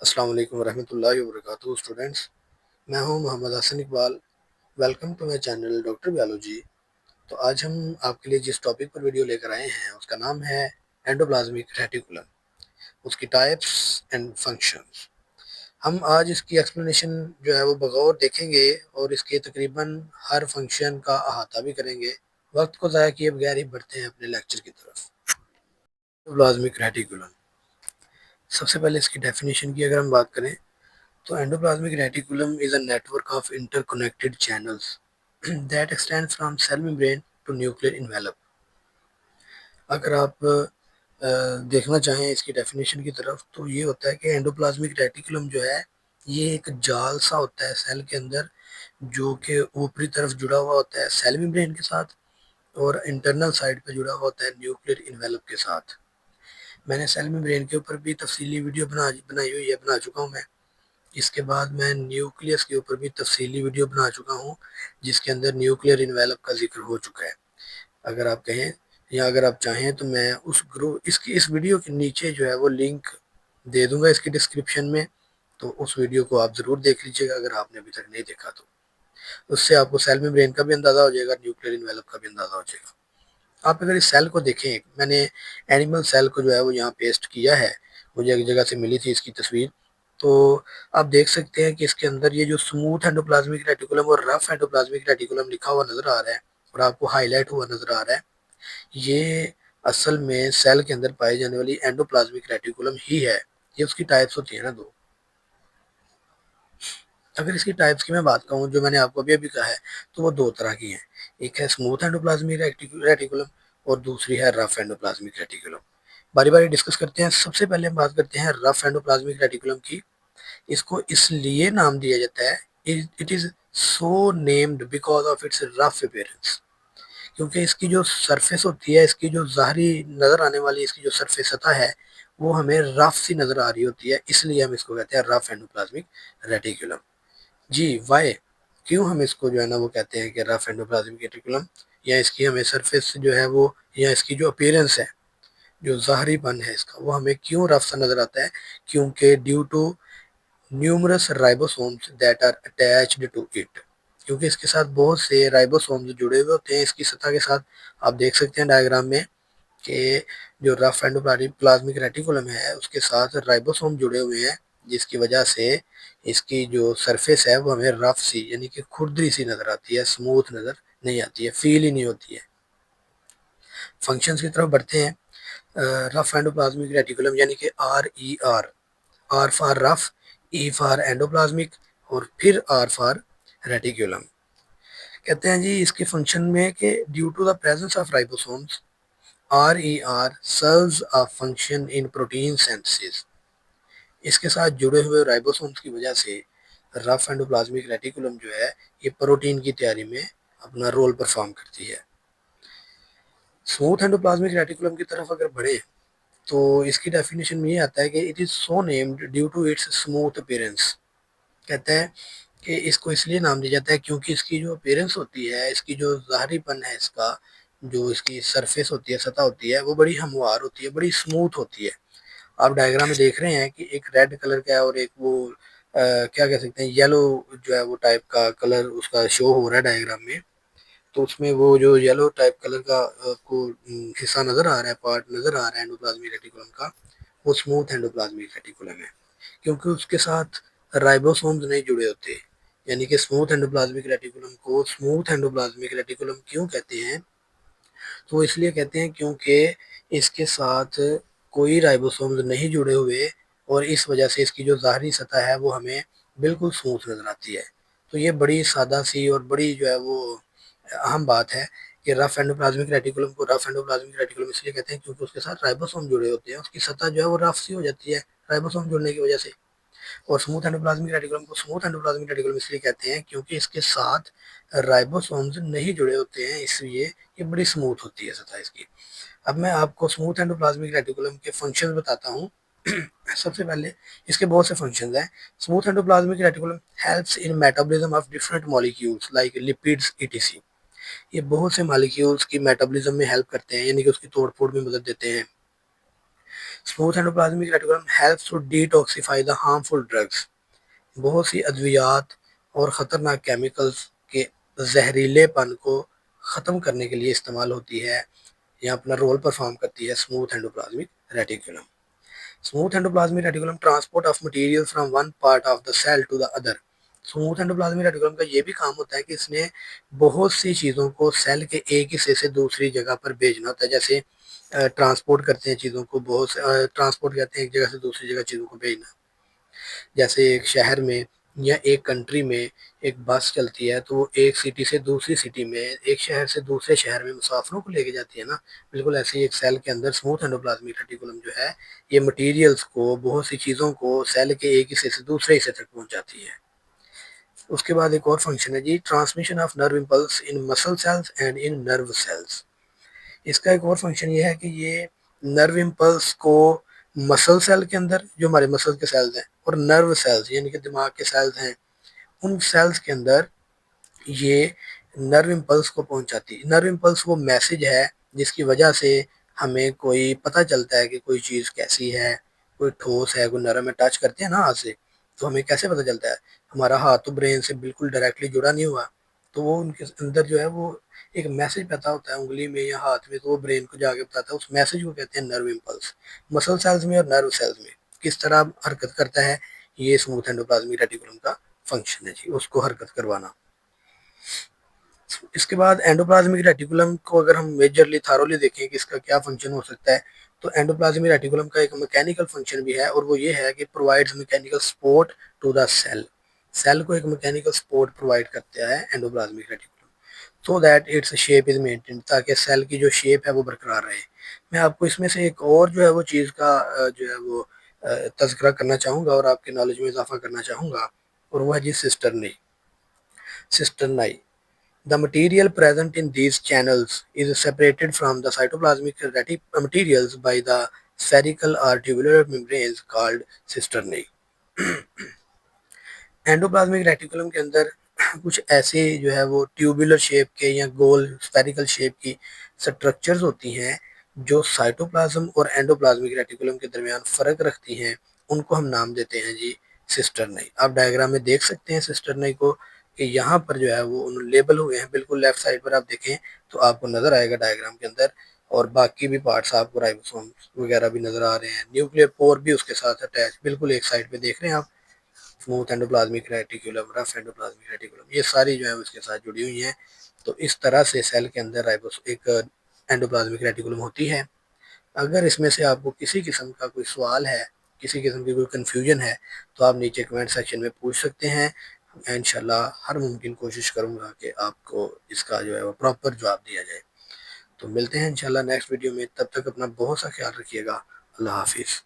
अस्सलाम वालेकुम रहमतुल्लाहि व बरकातुहू स्टूडेंट्स। मैं हूं Mohammad Hasan Iqbal. Welcome to my channel doctor biology. तो आज हम आपके लिए जिस टॉपिक पर वीडियो लेकर आए हैं उसका नाम है एंडोप्लाज्मिक रेटिकुलम, उसकी टाइप्स एंड फंक्शंस। हम आज इसकी एक्सप्लेनेशन जो है वो बगौर देखेंगे और इसके तकरीबन हर फंक्शन का अहाता भी करेंगे। वक्त को ज़ाया किए बगैर ही बढ़ते हैं अपने लेक्चर की तरफ। एंडोप्लाज्मिक रेटिकुलम, सबसे पहले इसकी डेफिनेशन की अगर हम बात करें तो endoplasmic reticulum is a network of interconnected channels that extend from cell membrane to nuclear envelope. अगर आप देखना चाहें इसकी डेफिनेशन की तरफ तो ये होता है कि एंडोप्लाज्मिक रेटिकुलम जो है ये एक जाल सा होता है सेल के अंदर, जो कि ऊपरी तरफ जुड़ा हुआ होता है सेल मेम्ब्रेन के साथ और इंटरनल साइड पे जुड़ा हुआ होता है न्यूक्लियर इन्वेलप के साथ। मैंने सेल मेम्ब्रेन के ऊपर भी तफसीली वीडियो बनाई हुई है, बना चुका हूँ मैं। इसके बाद मैं न्यूक्लियस के ऊपर भी तफसीली वीडियो बना चुका हूँ जिसके अंदर न्यूक्लियर इन्वेलप का जिक्र हो चुका है। अगर आप कहें या अगर आप चाहें तो मैं उस ग्रुप इसकी इस वीडियो के नीचे जो है वो लिंक दे दूंगा इसकी डिस्क्रिप्शन में, तो उस वीडियो को आप ज़रूर देख लीजिएगा अगर आपने अभी तक नहीं देखा तो। उससे आपको सेल मेम्ब्रेन का भी अंदाज़ा हो जाएगा, न्यूक्लियर इन्वेलप का भी अंदाज़ा हो जाएगा। आप अगर इस सेल को देखें, मैंने एनिमल सेल को जो है वो यहाँ पेस्ट किया है, मुझे एक जगह से मिली थी इसकी तस्वीर। तो आप देख सकते हैं कि इसके अंदर ये जो स्मूथ एंडोप्लाज्मिक रेटिकुलम और रफ एंडोप्लाज्मिक रेटिकुलम लिखा हुआ नजर आ रहा है और आपको हाईलाइट हुआ नजर आ रहा है, ये असल में सेल के अंदर पाई जाने वाली एंडोप्लाज्मिक रेटिकुलम ही है। ये उसकी टाइप्स होती है ना दो। अगर इसकी टाइप्स की मैं बात कहूँ जो मैंने आपको अभी अभी कहा है, तो वो दो तरह की हैं। एक है स्मूथ एंडोप्लाज्मिक रेटिकुलम और दूसरी है रफ एंडोप्लाज्मिक रेटिकुलम। बारी बारी डिस्कस करते हैं। सबसे पहले हम बात करते हैं रफ एंडोप्लाज्मिक रेटिकुलम की। इसको इसलिए नाम दिया जाता है, it is so named because of its rough appearance, क्योंकि इसकी जो सरफेस होती है, इसकी जो ज़ाहरी नज़र आने वाली इसकी जो सरफेस सतह है वो हमें रफ सी नज़र आ रही होती है, इसलिए हम इसको कहते हैं रफ एंडोप्लाज्मिक रेटिकुलम। जी वाई, क्यों हम इसको जो है ना वो कहते हैं कि रफ एंडोप्लाज्मिक रेटिकुलम, या इसकी हमें सरफेस जो है वो, या इसकी जो अपीयरेंस है, जो ज़ाहरीपन है इसका, वो हमें क्यों रफ सा नज़र आता है? क्योंकि due to numerous ribosomes that are attached to it, क्योंकि इसके साथ बहुत से राइबोसोम्स जुड़े हुए होते हैं इसकी सतह के साथ। आप देख सकते हैं डायग्राम में कि जो रफ एंडोप्लाज्मिक रेटिकुलम है उसके साथ राइबोसोम जुड़े हुए हैं, जिसकी वजह से इसकी जो सरफेस है वो हमें रफ सी यानी कि खुरदरी सी नज़र आती है, स्मूथ नज़र नहीं आती है, फील ही नहीं होती है। फंक्शंस की तरफ बढ़ते हैं। रफ एंडोप्लाज्मिक रेटिकुलम यानी कि RER, R for rough, E for endoplasmic और फिर आर फॉर रेटिकुलम। कहते हैं जी इसके फंक्शन में कि due to the presence of ribosomes RER serves a function in protein synthesis. इसके साथ जुड़े हुए राइबोसोम्स की वजह से रफ एंडोप्लाज्मिक रेटिकुलम जो है ये प्रोटीन की तैयारी में अपना रोल परफॉर्म करती है। स्मूथ एंडोप्लाज्मिक रेटिकुलम की तरफ अगर बढ़े तो इसकी डेफिनेशन में ये आता है कि it is so named due to its smooth appearance. कहते हैं कि इसको इसलिए नाम दिया जाता है क्योंकि इसकी जो अपीयरेंस होती है, इसकी जो ज़ाहरीपन है इसका, जो इसकी सरफेस होती है, सतह होती है, वो बड़ी हमवार होती है, बड़ी स्मूथ होती है। आप डायग्राम में देख रहे हैं कि एक रेड कलर का है और एक वो क्या कह सकते हैं येलो जो है वो टाइप का कलर उसका शो हो रहा है डायग्राम में। तो उसमें वो जो येलो टाइप कलर का आपको हिस्सा नज़र आ रहा है, पार्ट नज़र आ रहा है एंडोप्लाज्मिक रेटिकुलम का, वो स्मूथ एंडोप्लाज्मिक रेटिकुलम है, क्योंकि उसके साथ राइबोसोम्स नहीं जुड़े होते। यानी कि स्मूथ एंडोप्लाज्मिक रेटिकुलम को स्मूथ एंडोप्लाज्मिक रेटिकुलम क्यों कहते हैं? तो इसलिए कहते हैं क्योंकि इसके साथ कोई राइबोसोम्स नहीं जुड़े हुए और इस वजह से इसकी जो ज़ाहरी सतह है वो हमें बिल्कुल स्मूथ नज़र आती है। तो ये बड़ी सादा सी और बड़ी जो है वो अहम बात है कि रफ एंडोप्लाज्मिक रेटिकुलम को रफ एंडोप्लाज्मिक रेटिकुलम इसलिए कहते हैं क्योंकि उसके साथ राइबोसोम जुड़े होते हैं, उसकी सतह जो है वो रफ सी हो जाती है राइबोसोम जुड़ने की वजह से। और स्मूथ एंडोप्लाज्मिक रेटिकुलम को स्मूथ एंडोप्लाज्मिक रेटिकुलम इसलिए कहते हैं क्योंकि इसके साथ राइबोसोम्स नहीं जुड़े होते हैं, इसलिए ये बड़ी स्मूथ होती है सतह इसकी। अब मैं आपको स्मूथ एंडोप्लाज्मिक रेटिकुलम के फंक्शंस बताता हूँ। सबसे पहले इसके बहुत से फंक्शंस हैं। Smooth endoplasmic reticulum helps in metabolism of different molecules like lipids etc. ये बहुत से मॉलिक्यूल्स की मेटाबॉलिज्म में हेल्प करते हैं, यानी कि उसकी तोड़ फोड़ में मदद देते हैं। Smooth endoplasmic reticulum helps to detoxify the harmful drugs. बहुत सी अद्वियात और ख़तरनाक केमिकल्स के जहरीलेपन को ख़त्म करने के लिए इस्तेमाल होती है या अपना रोल परफॉर्म करती है smooth endoplasmic reticulum. Smooth endoplasmic reticulum transport of material from one part of the cell to the other. Smooth endoplasmic reticulum का ये भी काम होता है कि इसने बहुत सी चीज़ों को सेल के एक हिस्से से दूसरी जगह पर भेजना होता है। जैसे ट्रांसपोर्ट करते हैं चीज़ों को, बहुत से ट्रांसपोर्ट कहते हैं एक जगह से दूसरी जगह चीज़ों को भेजना। जैसे एक शहर में या एक कंट्री में एक बस चलती है तो वो एक सिटी से दूसरी सिटी में, एक शहर से दूसरे शहर में मुसाफिरों को लेके जाती है ना, बिल्कुल ऐसे ही एक सेल के अंदर स्मूथ एंडोप्लाज्मिक रेटिकुलम जो है ये मटेरियल्स को, बहुत सी चीज़ों को सेल के एक हिस्से से दूसरे हिस्से तक पहुंचाती है। उसके बाद एक और फंक्शन है जी, transmission of nerve impulse in muscle cells and in nerve cells. इसका एक और फंक्शन ये है कि ये नर्व इम्पल्स को मसल सेल के अंदर, जो हमारे मसल के सेल्स हैं, और नर्व सेल्स यानी कि दिमाग के सेल्स हैं, उन सेल्स के अंदर ये नर्व इम्पल्स को पहुंचाती है। नर्व इम्पल्स वो मैसेज है जिसकी वजह से हमें कोई पता चलता है कि कोई चीज़ कैसी है, कोई ठोस है, कोई नरम है, टच करते हैं ना हाथ से, तो हमें कैसे पता चलता है? हमारा हाथ तो ब्रेन से बिल्कुल डायरेक्टली जुड़ा नहीं हुआ, तो वो उनके अंदर जो है वो एक मैसेज पता होता है उंगली में या हाथ में, तो वो ब्रेन को जाके बताता है। उस मैसेज को कहते हैं नर्व इम्पल्स। मसल सेल्स में और नर्व सेल्स में किस तरह हरकत करता है, ये स्मूथ एंडोप्लाज्मिक रेटिकुलम का फंक्शन है जी, उसको हरकत करवाना। इसके बाद एंडोप्लाज्मिक रेटिकुलम को अगर हम मेजरली थारोली देखें कि इसका क्या फंक्शन हो सकता है, तो एंडोप्लाज्मिक रेटिकुलम का एक मैकेनिकल फंक्शन भी है और वो ये है कि provides mechanical support to the cell. Cell को एक मैकेनिकल सपोर्ट प्रोवाइड करता है endoplasmic reticulum, so that its shape is maintain, ताकि सेल की जो शेप है वो बरकरार रहे। मैं आपको इसमें से एक और जो है वो चीज़ का जो है वो तज़किरा करना चाहूँगा और आपकी नॉलेज में इजाफा करना चाहूँगा, और वो है जी cisternae. सिस्टर्नाई, the material present in these channels is separated from the cytoplasmic materials by the spherical or tubular membranes called cisternae. Endoplasmic reticulum के अंदर कुछ ऐसे जो है वो ट्यूबुलर शेप के या गोल स्फेरिकल शेप की स्ट्रक्चर्स होती हैं जो साइटोप्लाज्म और एंडोप्लाज्मिक रेटिकुलम के दरमियान फ़र्क रखती हैं। उनको हम नाम देते हैं जी सिस्टर्नाई। आप डायग्राम में देख सकते हैं सिस्टर्नाई को कि यहाँ पर जो है वो उन लेबल हुए हैं, बिल्कुल लेफ्ट साइड पर आप देखें तो आपको नज़र आएगा डायग्राम के अंदर, और बाकी भी पार्ट्स आपको राइबोसोम्स वगैरह भी नज़र आ रहे हैं, न्यूक्लियर पोर भी उसके साथ अटैच बिल्कुल एक साइड पे देख रहे हैं आप। Smooth endoplasmic reticulum, rough endoplasmic reticulum, ये सारी जो है उसके साथ जुड़ी हुई हैं। तो इस तरह से सेल के अंदर राइबोस एक एंडोप्लाज्मिक रेटिकुलम होती है। अगर इसमें से आपको किसी किस्म का कोई सवाल है, किसी किस्म की कोई कन्फ्यूजन है, तो आप नीचे कमेंट सेक्शन में पूछ सकते हैं। मैं इंशाल्लाह हर मुमकिन कोशिश करूँगा कि आपको इसका जो है वो प्रॉपर जवाब दिया जाए। तो मिलते हैं इंशाल्लाह नेक्स्ट वीडियो में, तब तक अपना बहुत सा ख्याल रखिएगा। अल्लाह हाफिज़।